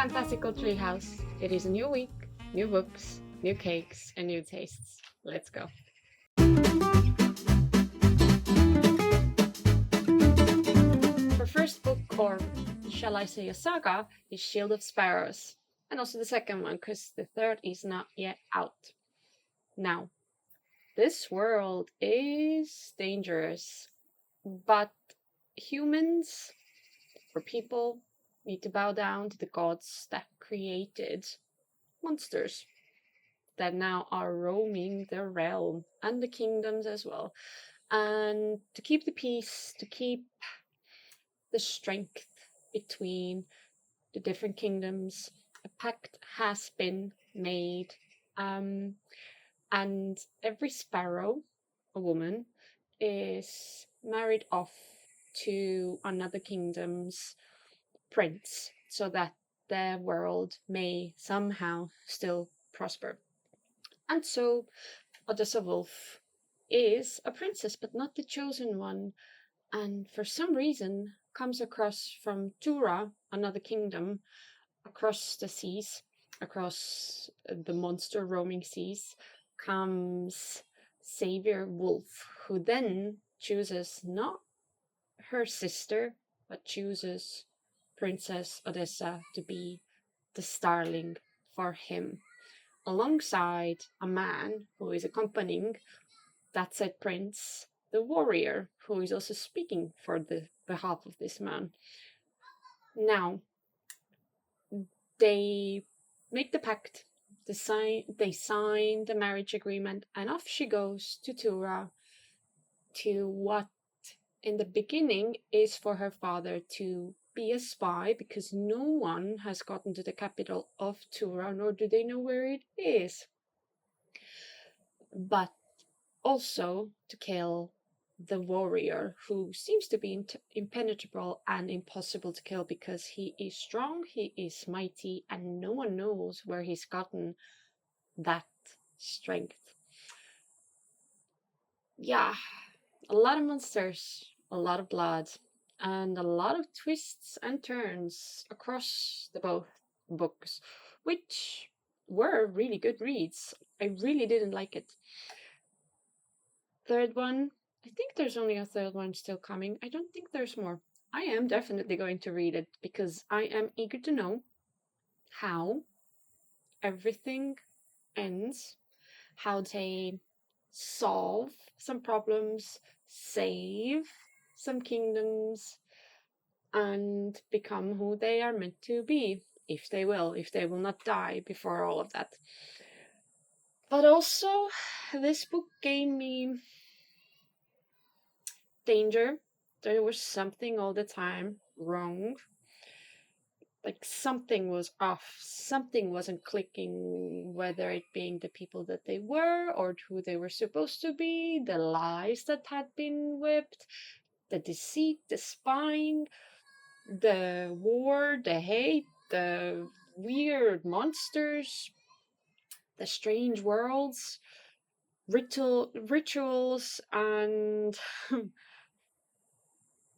Fantastical Treehouse. It is a new week, new books, new cakes, and new tastes. Let's go. For first book, or shall I say a saga, is Shield of Sparrows. And also the second one, because the third is not yet out. Now, this world is dangerous, but humans or people need to bow down to the gods that created monsters that now are roaming the realm and the kingdoms as well. And to keep the peace, to keep the strength between the different kingdoms, a pact has been made. And every sparrow, a woman, is married off to another kingdom's prince so that their world may somehow still prosper. And so Odessa Wolf is a princess, but not the chosen one, and for some reason comes across from Tura, another kingdom, across the seas, across the monster roaming seas, comes Savior Wolf, who then chooses not her sister, but chooses Princess Odessa to be the starling for him, alongside a man who is accompanying that said prince, the warrior, who is also speaking for the behalf of this man. Now, they make the pact, they sign the marriage agreement, and off she goes to Tura to what in the beginning is for her father to be a spy, because no one has gotten to the capital of Tura, nor do they know where it is. But also to kill the warrior, who seems to be impenetrable and impossible to kill because he is strong, he is mighty, and no one knows where he's gotten that strength. Yeah, a lot of monsters, a lot of blood, and a lot of twists and turns across the both books, which were really good reads. I really didn't like it. Third one, I think there's only a third one still coming. I don't think there's more. I am definitely going to read it because I am eager to know how everything ends, how they solve some problems, save some kingdoms, and become who they are meant to be, if they will not die before all of that. But also, this book gave me danger. There was something all the time wrong. Like something was off, something wasn't clicking, whether it being the people that they were or who they were supposed to be, the lies that had been whipped, the deceit, the spying, the war, the hate, the weird monsters, the strange worlds, rituals, and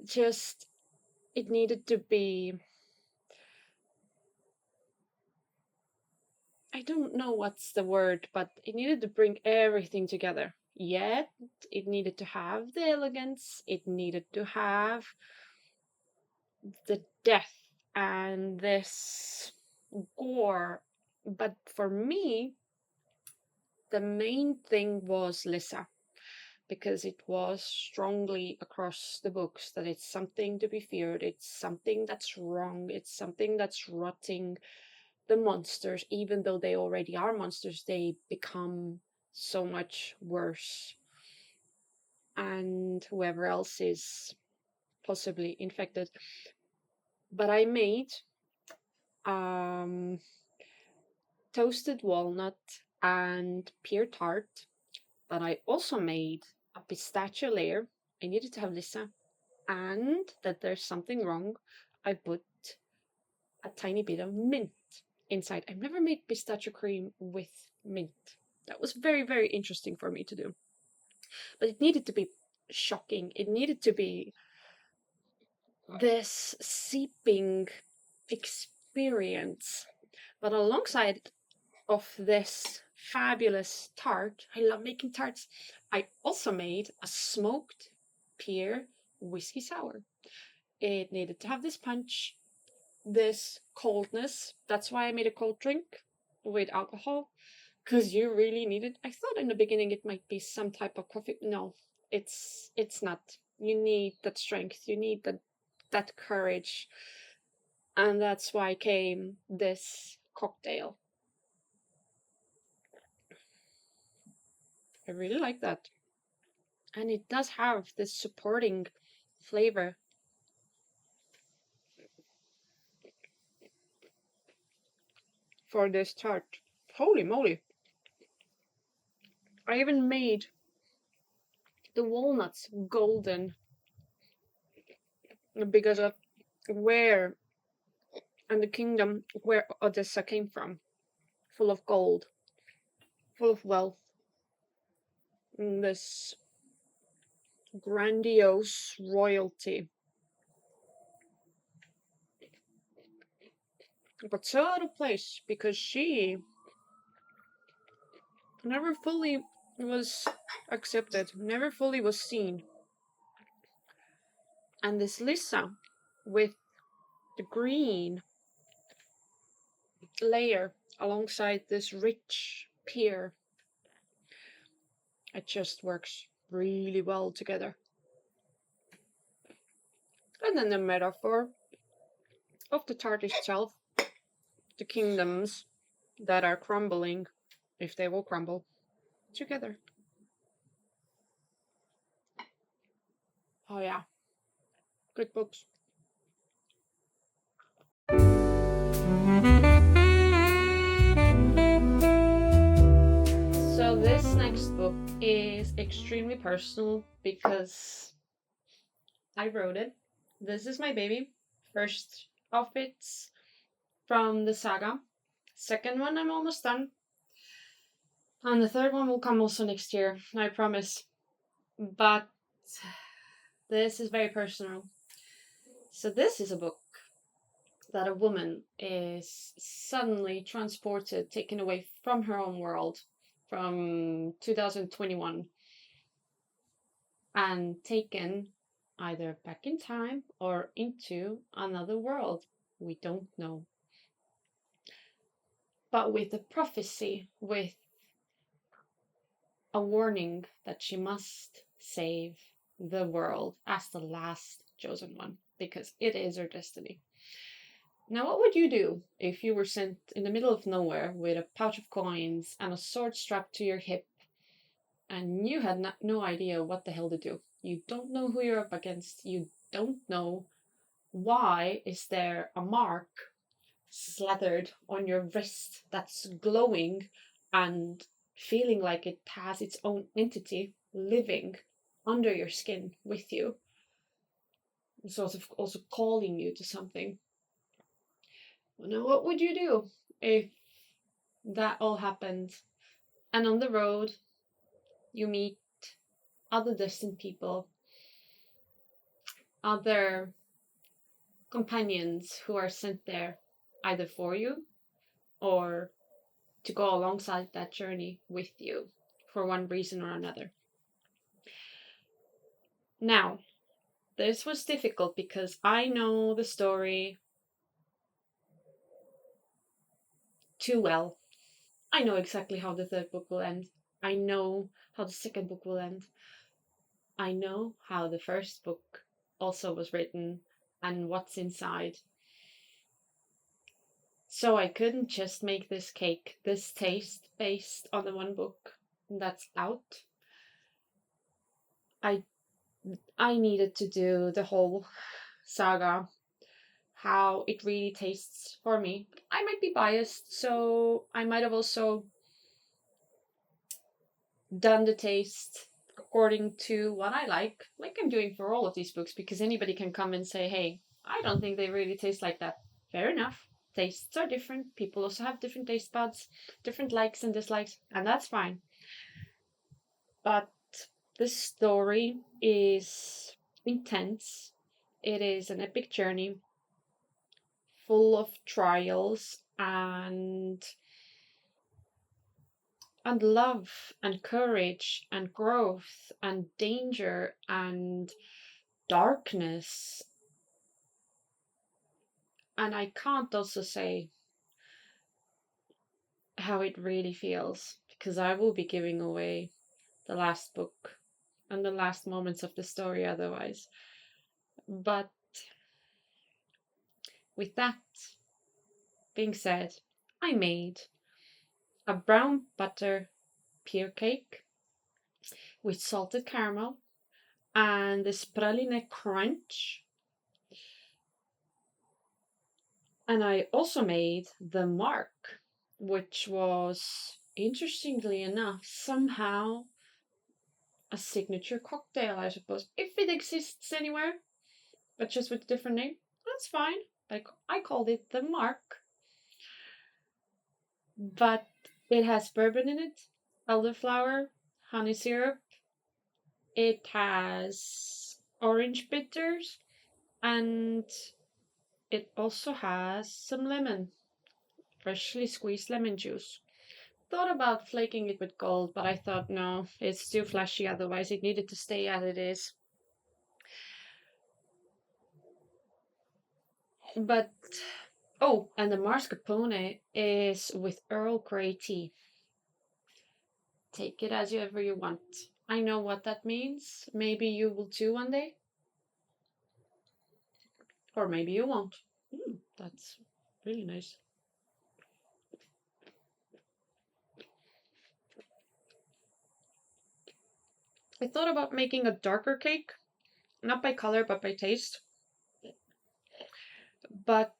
just it needed to be, I don't know what's the word, but it needed to bring everything together. Yet it needed to have the elegance, it needed to have the death and this gore. But for me, the main thing was Lissa, because it was strongly across the books that it's something to be feared, it's something that's wrong, it's something that's rotting the monsters. Even though they already are monsters, they become so much worse, and whoever else is possibly infected. But I made um toasted walnut and pear tart, but I also made a pistachio layer. I needed to have Lissa, and that there's something wrong, I put a tiny bit of mint inside. I've never made pistachio cream with mint. That was very, very interesting for me to do. But it needed to be shocking. It needed to be this seeping experience. But alongside of this fabulous tart, I love making tarts, I also made a smoked pear whiskey sour. It needed to have this punch, this coldness. That's why I made a cold drink with alcohol, because you really need it. I thought in the beginning it might be some type of coffee. No, it's not. You need that strength. You need that courage, and that's why came this cocktail. I really like that, and it does have this supporting flavor. For this tart. Holy moly! I even made the walnuts golden because of where and the kingdom where Odessa came from, full of gold, full of wealth, and this grandiose royalty. But so out of place because she never fully was accepted, never fully was seen. And this Lisa with the green layer alongside this rich pear, it just works really well together. And then the metaphor of the tart itself, the kingdoms that are crumbling, if they will crumble, together. Oh yeah, good books. So this next book is extremely personal because I wrote it. This is my baby. First of it's from the saga. Second one I'm almost done. And the third one will come also next year, I promise. But this is very personal. So this is a book that a woman is suddenly transported, taken away from her own world from 2021 and taken either back in time or into another world. We don't know. But with a prophecy, with a warning that she must save the world as the last chosen one, because it is her destiny. Now, what would you do if you were sent in the middle of nowhere with a pouch of coins and a sword strapped to your hip, and you had no idea what the hell to do? You don't know who you're up against. You don't know why is there a mark slathered on your wrist that's glowing and feeling like it has its own entity living under your skin with you, sort of also calling you to something. Now, what would you do if that all happened? And on the road, you meet other distant people, other companions who are sent there either for you or to go alongside that journey with you for one reason or another. Now, this was difficult because I know the story too well. I know exactly how the third book will end. I know how the second book will end. I know how the first book also was written and what's inside. So I couldn't just make this cake, this taste based on the one book that's out. I I needed to do the whole saga, how it really tastes for me. I might be biased, so I might have also done the taste according to what I like I'm doing for all of these books, because anybody can come and say, hey, I don't think they really taste like that. Fair enough. Tastes are different. People also have different taste buds, different likes and dislikes, and that's fine. But this story is intense. It is an epic journey full of trials and love and courage and growth and danger and darkness. And I can't also say how it really feels because I will be giving away the last book and the last moments of the story otherwise. But with that being said, I made a brown butter pear cake with salted caramel and the praline crunch. And I also made the mark, which was, interestingly enough, somehow a signature cocktail, I suppose. If it exists anywhere, but just with a different name, that's fine. I called it the mark. But it has bourbon in it, elderflower, honey syrup. It has orange bitters, and it also has some lemon, freshly squeezed lemon juice. Thought about flaking it with gold, but I thought no, it's too flashy otherwise. It needed to stay as it is. But oh, and the mascarpone is with Earl Grey tea. Take it as you ever you want. I know what that means. Maybe you will too one day. Or maybe you won't. That's really nice. I thought about making a darker cake, not by color but by taste. But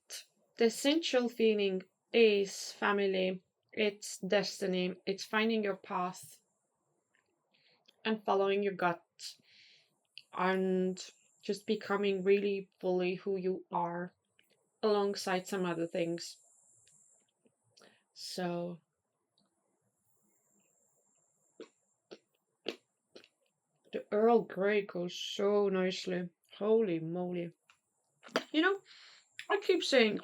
the essential feeling is family, it's destiny, it's finding your path and following your gut and just becoming really fully who you are alongside some other things. So the Earl Grey goes so nicely. Holy moly. You know, I keep saying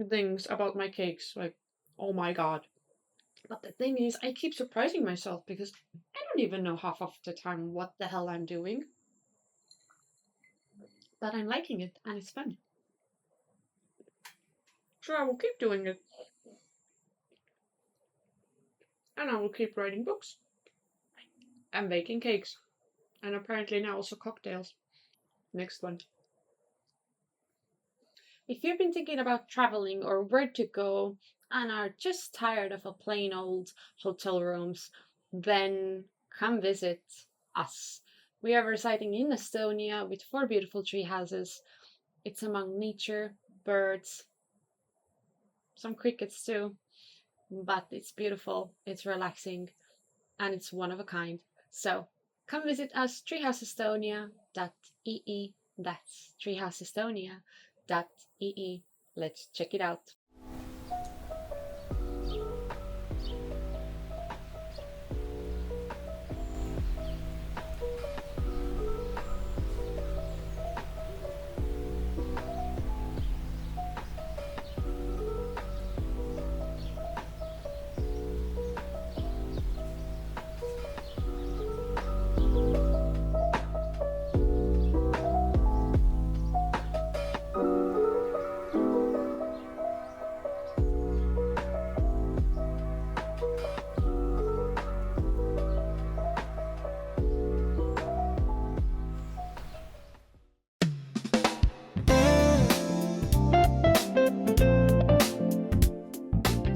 things about my cakes like, oh my god. But the thing is, I keep surprising myself because I don't even know half of the time what the hell I'm doing. But I'm liking it and it's fun. So I will keep doing it. And I will keep writing books and baking cakes. And apparently now also cocktails. Next one. If you've been thinking about traveling or where to go and are just tired of a plain old hotel rooms, then come visit us. We are residing in Estonia with 4 beautiful tree houses. It's among nature, birds, some crickets too, but it's beautiful, it's relaxing, and it's one of a kind. So come visit us, treehousestestonia.ee. That's treehousestestonia.ee. Let's check it out.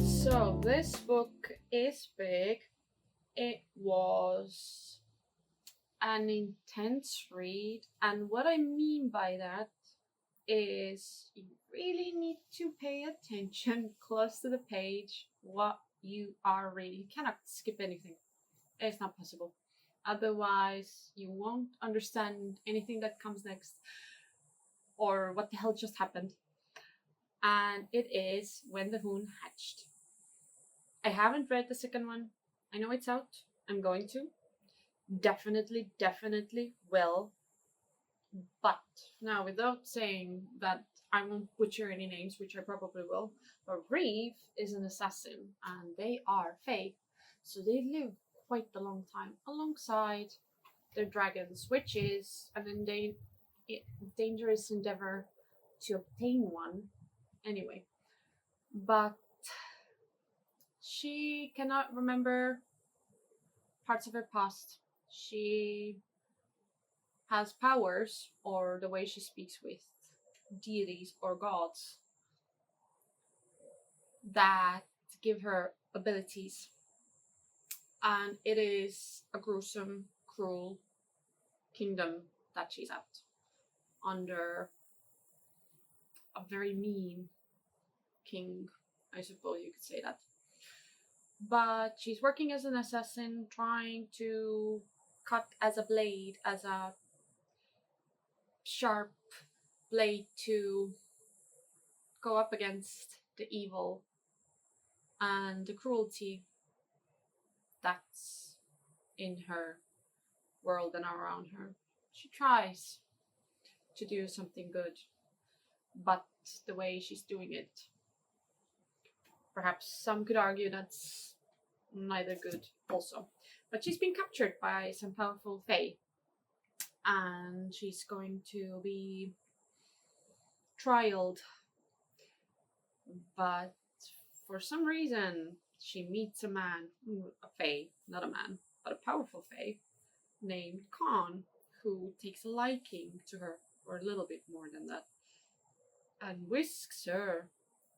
So this book is big. It was an intense read, and what I mean by that is you really need to pay attention close to the page what you are reading. You cannot skip anything. It's not possible. Otherwise, you won't understand anything that comes next or what the hell just happened. And it is When the Moon Hatched. I haven't read the second one. I know it's out. I'm going to. Definitely will. But now, without saying that I won't butcher any names, which I probably will. But Reeve is an assassin, and they are Fae, so they live quite a long time alongside their dragons, which is an dangerous endeavor to obtain one. Anyway, but she cannot remember parts of her past. She has powers, or the way she speaks with deities or gods, that give her abilities. And it is a gruesome, cruel kingdom that she's at, under a very mean king, I suppose you could say that. But she's working as an assassin, trying to cut as a blade, as a sharp blade to go up against the evil and the cruelty that's in her world and around her. She tries to do something good, but the way she's doing it, perhaps some could argue that's neither good also. But she's been captured by some powerful Fae, and she's going to be trialed. But for some reason, she meets a man, a Fae, not a man, but a powerful Fae, named Khan, who takes a liking to her, or a little bit more than that, and whisks her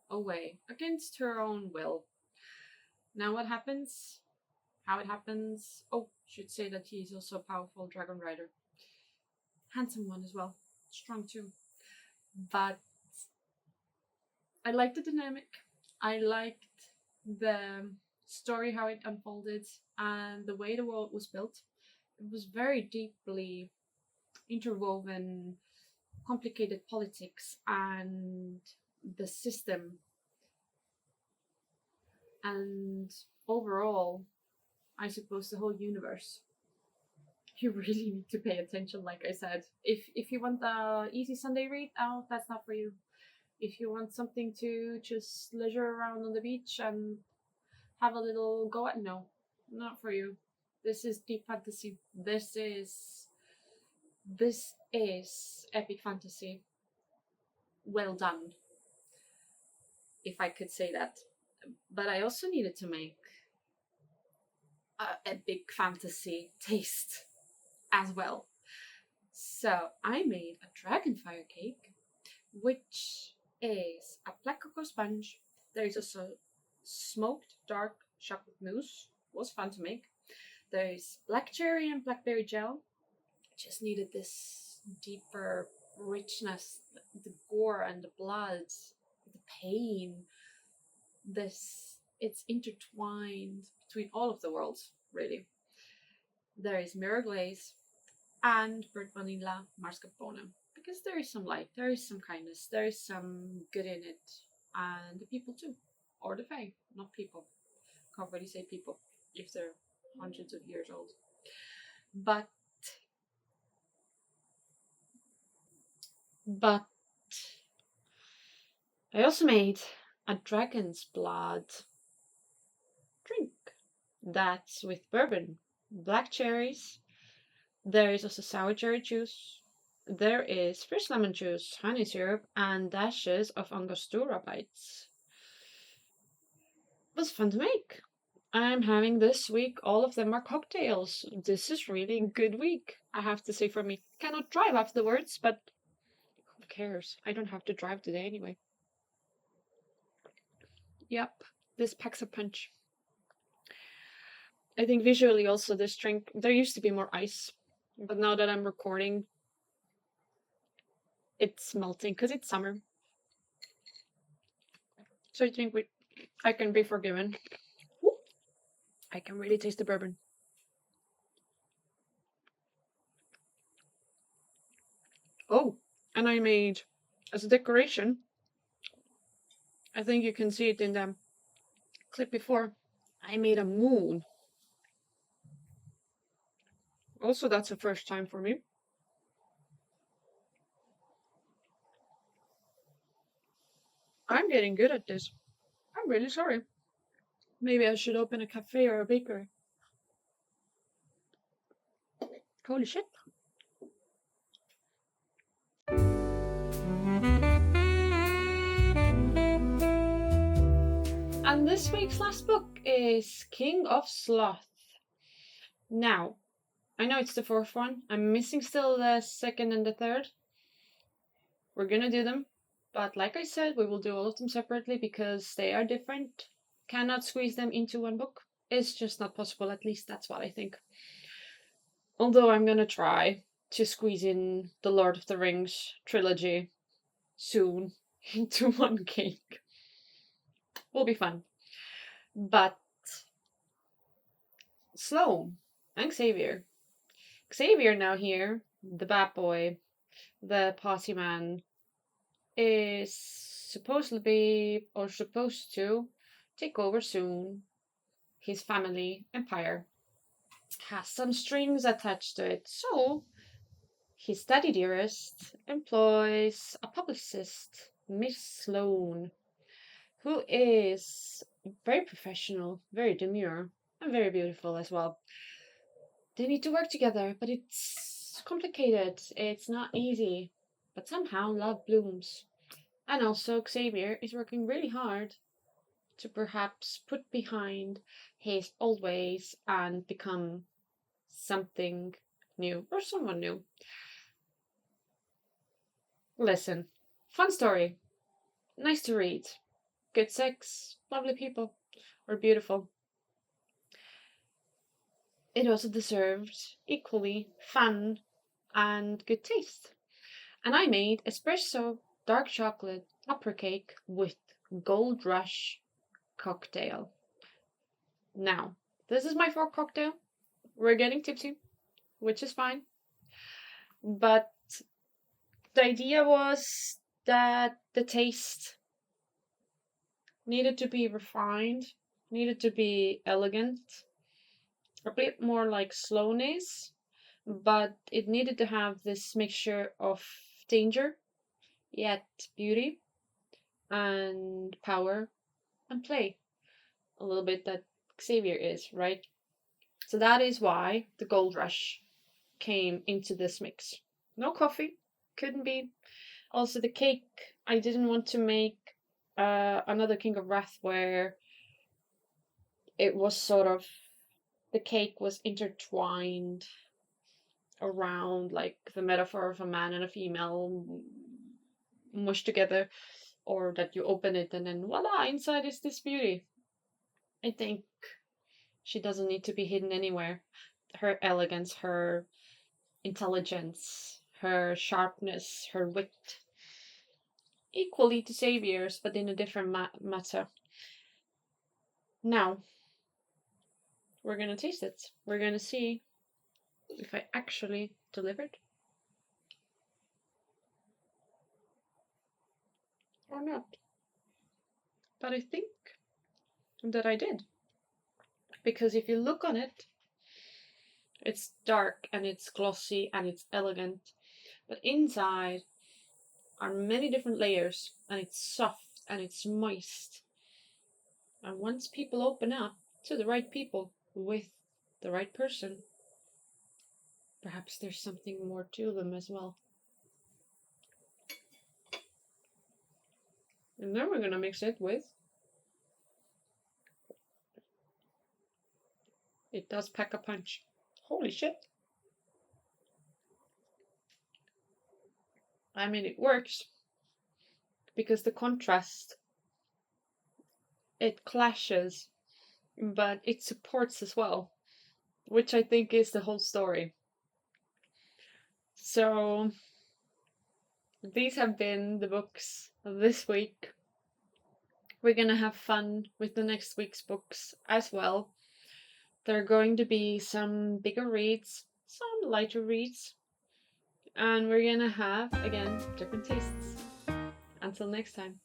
away against her own will. Now, what happens? How it happens? Oh, should say that he's also a powerful dragon rider. Handsome one as well. Strong too. But I liked the dynamic. I liked the story, how it unfolded, and the way the world was built. It was very deeply interwoven, complicated politics and the system. And overall, I suppose the whole universe. You really need to pay attention, like I said. If you want the easy Sunday read, oh, that's not for you. If you want something to just leisure around on the beach and have a little go at, no, not for you. This is deep fantasy. This is epic fantasy. Well done, if I could say that. But I also needed to make a epic fantasy taste as well. So I made a dragonfire cake, which is a black cocoa sponge. There is also smoked dark chocolate mousse. It was fun to make. There is black cherry and blackberry gel. Just needed this deeper richness, the gore and the blood, the pain. It's intertwined between all of the worlds, really. There is mirror glaze and burnt vanilla mascarpone, because there is some light, there is some kindness, there is some good in it, and the people too, or the Fae, not people. Can't really say people if they're hundreds of years old. But I also made a dragon's blood drink. That's with bourbon, black cherries. There is also sour cherry juice. There is fresh lemon juice, honey syrup, and dashes of Angostura bites. It was fun to make. I'm having this week, all of them are cocktails. This is really a good week, I have to say for me. Cannot drive afterwards, but who cares? I don't have to drive today anyway. Yep, this packs a punch. I think visually also this drink, there used to be more ice, but now that I'm recording, it's melting because it's summer. So I think I can be forgiven. I can really taste the bourbon. Oh, and I made, as a decoration, I think you can see it in the clip before, I made a moon. Also, that's the first time for me. getting good at this. I'm really sorry. Maybe I should open a cafe or a bakery. Holy shit. And this week's last book is King of Sloth. Now, I know it's the fourth one. I'm missing still the second and the third. We're gonna do them. But like I said, we will do all of them separately because they are different. Cannot squeeze them into one book. It's just not possible, at least that's what I think. Although I'm gonna try to squeeze in the Lord of the Rings trilogy soon into one cake. Will be fun. But Sloane and Xavier. Xavier now here, the bad boy, the party man, is supposed to take over soon. His family empire has some strings attached to it, so his study dearest employs a publicist, Miss Sloane, who is very professional, very demure, and very beautiful as well. They need to work together, but it's complicated. It's not easy. But somehow love blooms. And also, Xavier is working really hard to perhaps put behind his old ways and become something new or someone new. Listen, fun story, nice to read, good sex, lovely people, or beautiful. It also deserved equally fun and good taste. And I made espresso dark chocolate opera cake with Gold Rush cocktail. Now, this is my fourth cocktail. We're getting tipsy, which is fine. But the idea was that the taste needed to be refined, needed to be elegant, a bit more like slowness, but it needed to have this mixture of danger, yet beauty, and power and play. A little bit that Xavier is, right? So that is why the Gold Rush came into this mix. No coffee, couldn't be. Also, the cake, I didn't want to make another King of Wrath where it was sort of the cake was intertwined around like the metaphor of a man and a female mushed together, or that you open it and then voila, inside is this beauty. I think she doesn't need to be hidden anywhere. Her elegance, her intelligence, her sharpness, her wit, equally to Xavier's, but in a different matter. Now, we're gonna taste it. We're gonna see if I actually delivered or not. But I think that I did. Because if you look on it, it's dark and it's glossy and it's elegant. But inside are many different layers and it's soft and it's moist. And once people open up to the right people with the right person, perhaps there's something more to them as well. And then we're gonna mix it with. It does pack a punch. Holy shit. I mean, it works because the contrast, it clashes, but it supports as well, which I think is the whole story. So, these have been the books of this week. We're gonna have fun with the next week's books as well. There are going to be some bigger reads, some lighter reads, and we're gonna have, again, different tastes. Until next time.